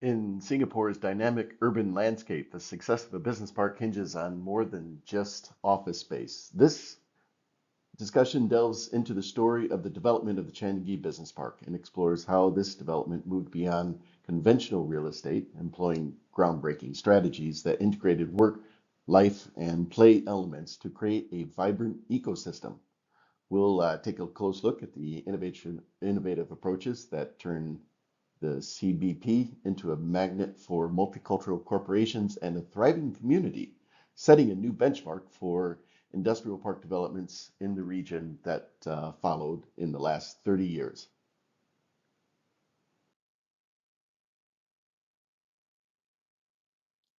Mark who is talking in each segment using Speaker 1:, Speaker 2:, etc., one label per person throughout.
Speaker 1: In Singapore's dynamic urban landscape, the success of a business park hinges on more than just office space. This discussion delves into the story of the development of the Changi Business Park and explores how this development moved beyond conventional real estate, employing groundbreaking strategies that integrated work, life, and play elements to create a vibrant ecosystem. We'll take a close look at the innovative approaches that turn the CBP into a magnet for multicultural corporations and a thriving community, setting a new benchmark for industrial park developments in the region that followed in the last 30 years.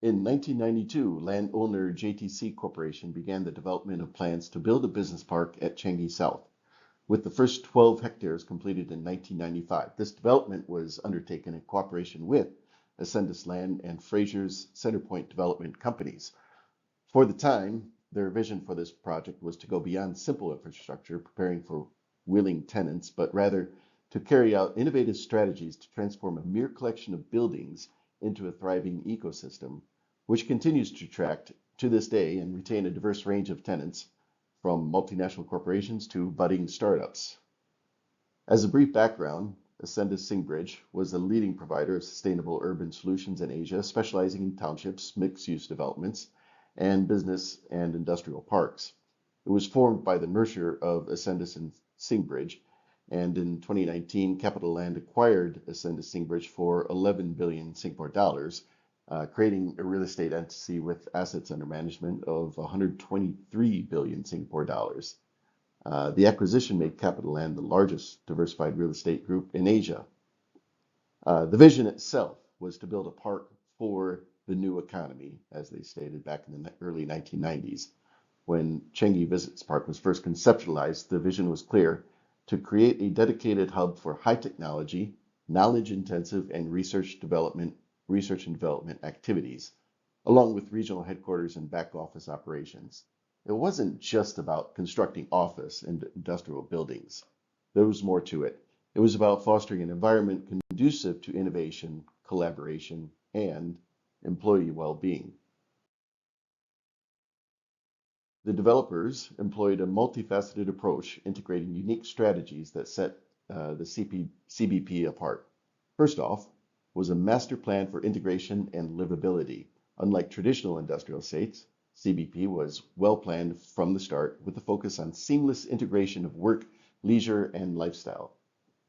Speaker 1: In 1992, landowner JTC Corporation began the development of plans to build a business park at Changi South, with the first 12 hectares completed in 1995. This development was undertaken in cooperation with Ascendus Land and Fraser's Centerpoint Development Companies. For the time, their vision for this project was to go beyond simple infrastructure, preparing for willing tenants, but rather to carry out innovative strategies to transform a mere collection of buildings into a thriving ecosystem, which continues to attract to this day and retain a diverse range of tenants, from multinational corporations to budding startups. As a brief background, Ascendus Singbridge was a leading provider of sustainable urban solutions in Asia, specializing in townships, mixed-use developments, and business and industrial parks. It was formed by the merger of Ascendus and Singbridge, and in 2019, Capital Land acquired Ascendus Singbridge for 11 billion Singapore dollars, creating a real estate entity with assets under management of 123 billion Singapore dollars. The acquisition made Capital Land the largest diversified real estate group in Asia. The vision itself was to build a park for the new economy, as they stated back in the early 1990s. When Changi Visits Park was first conceptualized, the vision was clear: to create a dedicated hub for high technology, knowledge intensive, and research and development activities, along with regional headquarters and back office operations. It wasn't just about constructing office and industrial buildings. There was more to it. It was about fostering an environment conducive to innovation, collaboration, and employee well-being. The developers employed a multifaceted approach, integrating unique strategies that set the CBP apart. First off was a master plan for integration and livability. Unlike traditional industrial estates, CBP was well planned from the start, with a focus on seamless integration of work, leisure, and lifestyle.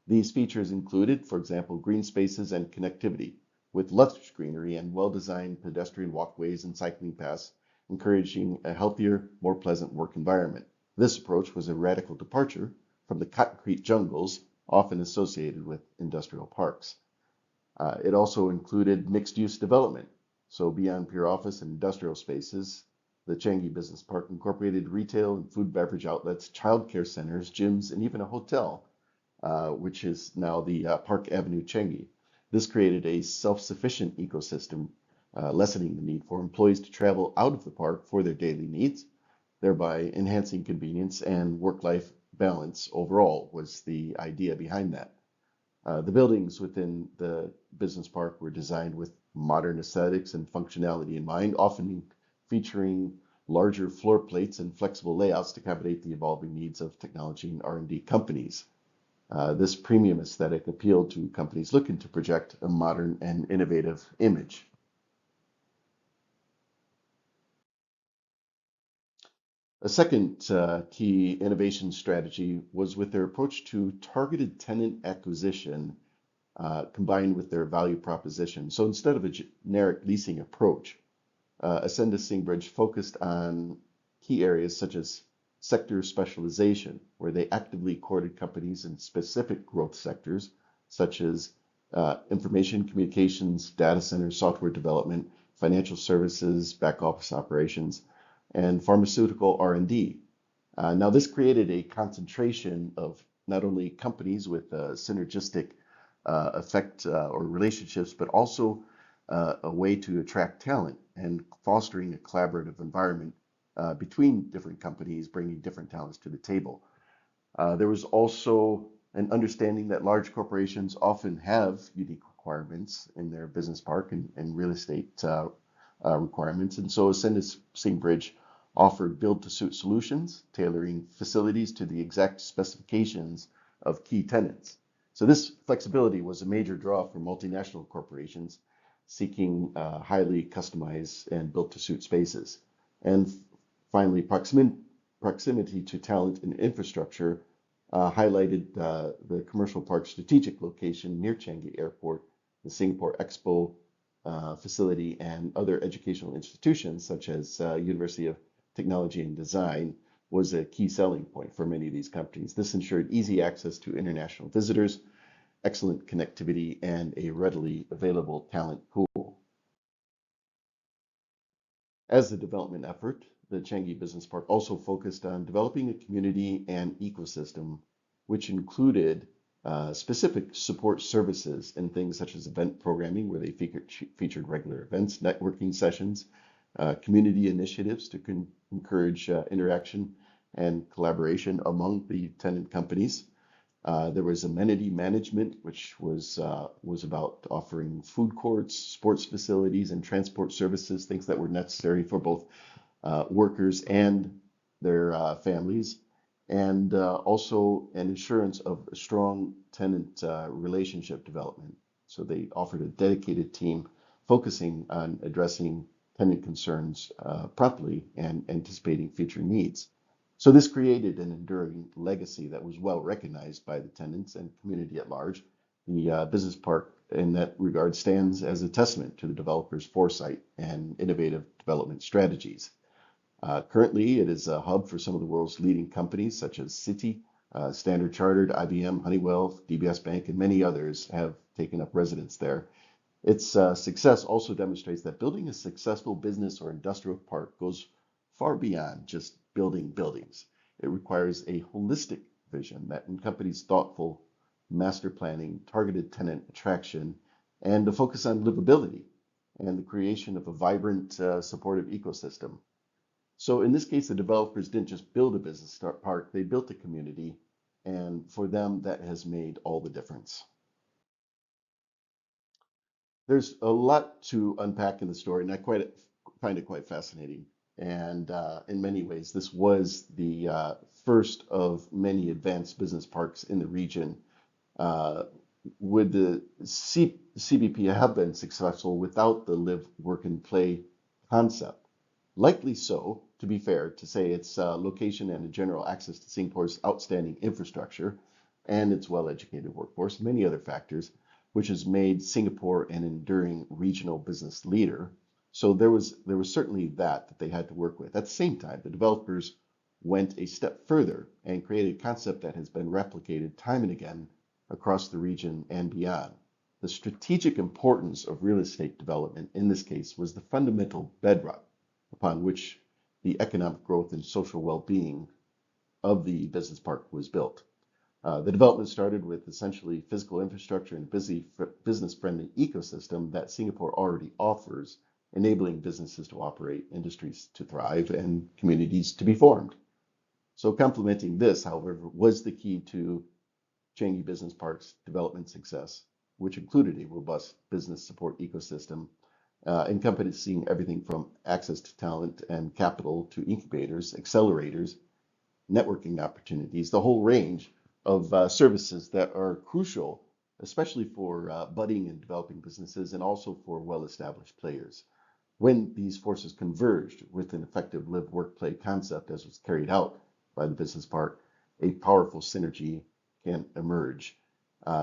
Speaker 1: These features included, for example, green spaces and connectivity, with lush greenery and well-designed pedestrian walkways and cycling paths, encouraging a healthier, more pleasant work environment. This approach was a radical departure from the concrete jungles often associated with industrial parks. It also included mixed-use development. So beyond pure office and industrial spaces, the Changi Business Park incorporated retail and food beverage outlets, childcare centers, gyms, and even a hotel, which is now the Park Avenue Changi. This created a self-sufficient ecosystem, lessening the need for employees to travel out of the park for their daily needs, thereby enhancing convenience and work-life balance overall was the idea behind that. The buildings within the business park were designed with modern aesthetics and functionality in mind, often featuring larger floor plates and flexible layouts to accommodate the evolving needs of technology and R&D companies. This premium aesthetic appealed to companies looking to project a modern and innovative image. A second key innovation strategy was with their approach to targeted tenant acquisition combined with their value proposition. So instead of a generic leasing approach, Ascendus Singbridge focused on key areas such as sector specialization, where they actively courted companies in specific growth sectors, such as information communications, data centers, software development, financial services, back office operations, and pharmaceutical R&D. Now, this created a concentration of not only companies with a synergistic effect or relationships, but also a way to attract talent and fostering a collaborative environment between different companies, bringing different talents to the table. There was also an understanding that large corporations often have unique requirements in their business park and real estate requirements. And so Ascendus St. Bridge offered build-to-suit solutions, tailoring facilities to the exact specifications of key tenants. So this flexibility was a major draw for multinational corporations seeking highly customized and built-to-suit spaces. And finally, proximity to talent and infrastructure highlighted the commercial park's strategic location near Changi Airport, the Singapore Expo facility, and other educational institutions such as University of Technology and Design was a key selling point for many of these companies. This ensured easy access to international visitors, excellent connectivity, and a readily available talent pool. As a development effort, the Changi Business Park also focused on developing a community and ecosystem, which included specific support services and things such as event programming, where they featured regular events, networking sessions, community initiatives to encourage interaction and collaboration among the tenant companies. There was amenity management, which was about offering food courts, sports facilities, and transport services, things that were necessary for both workers and their families, and also an assurance of a strong tenant relationship development. So they offered a dedicated team focusing on addressing tenant concerns promptly and anticipating future needs. So this created an enduring legacy that was well recognized by the tenants and community at large. The business park in that regard stands as a testament to the developer's foresight and innovative development strategies. Currently, it is a hub for some of the world's leading companies such as Citi, Standard Chartered, IBM, Honeywell, DBS Bank, and many others have taken up residence there. Its success also demonstrates that building a successful business or industrial park goes far beyond just building buildings. It requires a holistic vision that encompasses thoughtful master planning, targeted tenant attraction, and a focus on livability and the creation of a vibrant, supportive ecosystem. So in this case, the developers didn't just build a business park, they built a community, and for them, that has made all the difference. There's a lot to unpack in the story, and I find it quite fascinating. And in many ways, this was the first of many advanced business parks in the region. Would the CBP have been successful without the live, work, and play concept? Likely so, to be fair, to say its location and general access to Singapore's outstanding infrastructure and its well-educated workforce, many other factors, which has made Singapore an enduring regional business leader. So there was certainly that they had to work with. At the same time, the developers went a step further and created a concept that has been replicated time and again across the region and beyond. The strategic importance of real estate development in this case was the fundamental bedrock upon which the economic growth and social well-being of the business park was built. The development started with essentially physical infrastructure and business-friendly ecosystem that Singapore already offers, enabling businesses to operate, industries to thrive, and communities to be formed. So complementing this, however, was the key to Changi Business Park's development success, which included a robust business support ecosystem, encompassing everything from access to talent and capital to incubators, accelerators, networking opportunities, the whole range of services that are crucial, especially for budding and developing businesses and also for well-established players. When these forces converged with an effective live, work, play concept as was carried out by the business park, a powerful synergy can emerge.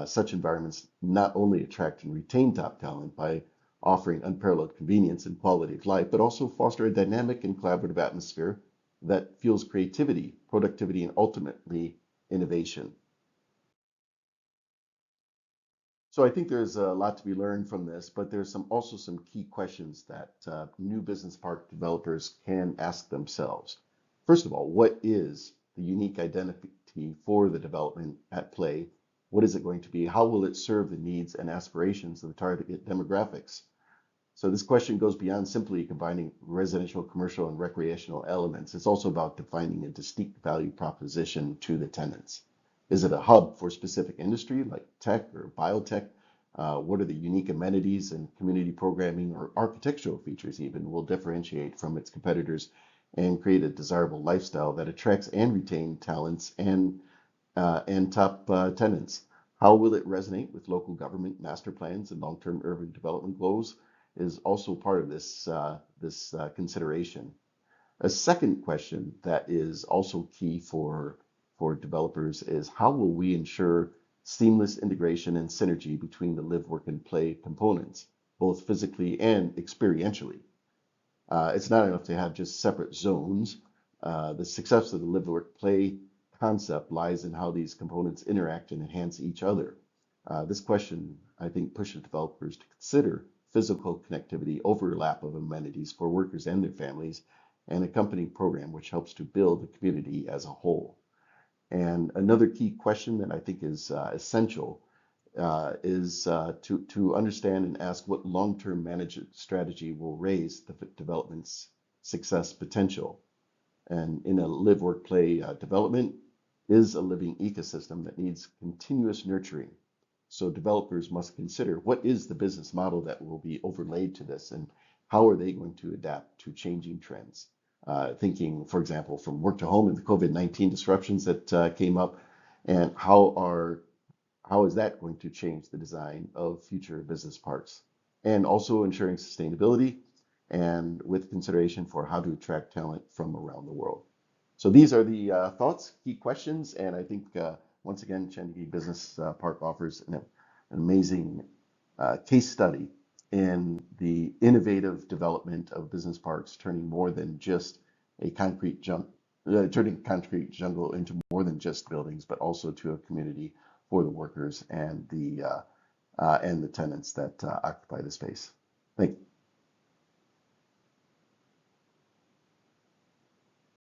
Speaker 1: Such environments not only attract and retain top talent by offering unparalleled convenience and quality of life, but also foster a dynamic and collaborative atmosphere that fuels creativity, productivity, and ultimately innovation. So I think there's a lot to be learned from this, but there's also some key questions that new business park developers can ask themselves. First of all, what is the unique identity for the development at play? What is it going to be? How will it serve the needs and aspirations of the target demographics? So this question goes beyond simply combining residential, commercial, and recreational elements. It's also about defining a distinct value proposition to the tenants. Is it a hub for specific industry like tech or biotech, What are the unique amenities and community programming or architectural features even will differentiate from its competitors and create a desirable lifestyle that attracts and retain talents and top tenants? How will it resonate with local government master plans and long-term urban development goals is also part of this consideration. A second question that is also key for developers is how will we ensure seamless integration and synergy between the live, work, and play components, both physically and experientially? It's not enough to have just separate zones. The success of the live, work, play concept lies in how these components interact and enhance each other. This question, I think, pushes developers to consider physical connectivity, overlap of amenities for workers and their families, and accompanying program which helps to build the community as a whole. And another key question that I think is essential is to understand and ask what long-term management strategy will raise the development's success potential. And in a live, work, play development is a living ecosystem that needs continuous nurturing. So developers must consider what is the business model that will be overlaid to this and how are they going to adapt to changing trends. Thinking, for example, from work to home and the COVID-19 disruptions that came up, and how is that going to change the design of future business parks? And also ensuring sustainability and with consideration for how to attract talent from around the world. So these are the thoughts, key questions, and I think once again, Changi Business Park offers an amazing case study in the innovative development of business parks, turning more than just a turning concrete jungle into more than just buildings, but also to a community for the workers and the tenants that occupy the space. Thank you.